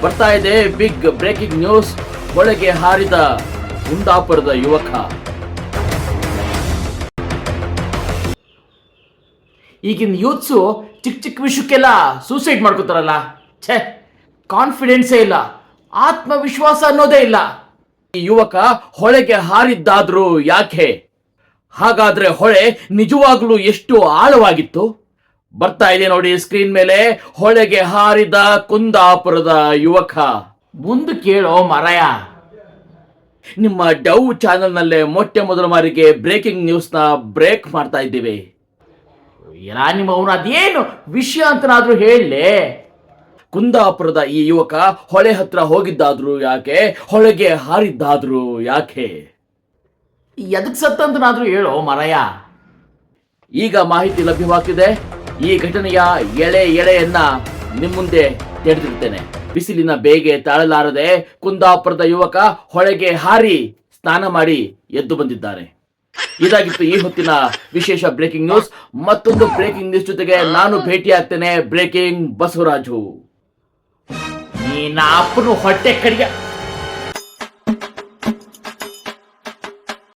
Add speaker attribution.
Speaker 1: ಬರ್ತಾ ಇದೆ big breaking news. ಒಳಗೆ ಹಾರಿದ ಕುಂದಾಪುರದ ಯುವಕ. ಈಗಿನ ಯೂತ್ಸು ಚಿಕ್ಕ ಚಿಕ್ಕ ವಿಷಯಕ್ಕೆಲ್ಲ ಸೂಸೈಡ್ ಮಾಡ್ಕೋತಾರಲ್ಲ. ಛೇ, ಕಾನ್ಫಿಡೆನ್ಸೇ ಇಲ್ಲ, ಆತ್ಮವಿಶ್ವಾಸ ಅನ್ನೋದೇ ಇಲ್ಲ. ಈ ಯುವಕ ಹೊಳೆಗೆ ಹಾರಿದ್ದಾದ್ರೂ ಯಾಕೆ? ಹಾಗಾದ್ರೆ ಹೊಳೆ ನಿಜವಾಗ್ಲೂ ಎಷ್ಟು ಆಳವಾಗಿತ್ತು? ಬರ್ತಾ ಇದೆ ನೋಡಿ ಸ್ಕ್ರೀನ್ ಮೇಲೆ, ಹೊಳೆಗೆ ಹಾರಿದ ಕುಂದಾಪುರದ ಯುವಕ. ಮುಂದೆ ಕೇಳೋ ಮರಯ. ನಿಮ್ಮ ಡವ್ ಚಾನೆಲ್ ನಲ್ಲೇ ಮೊಟ್ಟ ಮೊದಲ ಬಾರಿಗೆ ಬ್ರೇಕಿಂಗ್ ನ್ಯೂಸ್ ನ ಬ್ರೇಕ್ ಮಾಡ್ತಾ ಇದ್ದೀವಿ. ನಿಮ್ಮ ಅವನು ಅದೇನು ವಿಷಯ ಅಂತನಾದ್ರೂ ಹೇಳಲೇ. ಕುಂದಾಪುರದ ಈ ಯುವಕ ಹೊಳೆ ಹತ್ರ ಹೋಗಿದ್ದಾದ್ರು ಯಾಕೆ? ಹೊಳೆಗೆ ಹಾರಿದ್ದಾದ್ರು ಯಾಕೆ? ಎದಕ್ ಸತ್ತಂತನಾದ್ರೂ ಹೇಳೋ ಮರಯ. ಈಗ ಮಾಹಿತಿ ಲಭ್ಯವಾಗ್ತಿದೆ. ಈ ಘಟನೆಯ ಎಳೆಯನ್ನ ನಿಮ್ಮ ಮುಂದೆ ತೆರೆದಿರ್ತೇನೆ. ಬಿಸಿಲಿನ ಬೇಗೆ ತಾಳಲಾರದೆ ಕುಂದಾಪುರದ ಯುವಕ ಹೊಳೆಗೆ ಹಾರಿ ಸ್ನಾನ ಮಾಡಿ ಎದ್ದು ಬಂದಿದ್ದಾರೆ. ಇದಾಗಿತ್ತು ಈ ಹೊತ್ತಿನ ವಿಶೇಷ ಬ್ರೇಕಿಂಗ್ ನ್ಯೂಸ್. ಮತ್ತೊಂದು ಬ್ರೇಕಿಂಗ್ ನ್ಯೂಸ್ ಜೊತೆಗೆ ನಾನು ಭೇಟಿ ಆಗ್ತೇನೆ. ಬ್ರೇಕಿಂಗ್ ಬಸವರಾಜು. ನೀನ ಅಪ್ಪನು ಹೊಟ್ಟೆ ಕಡಿಯ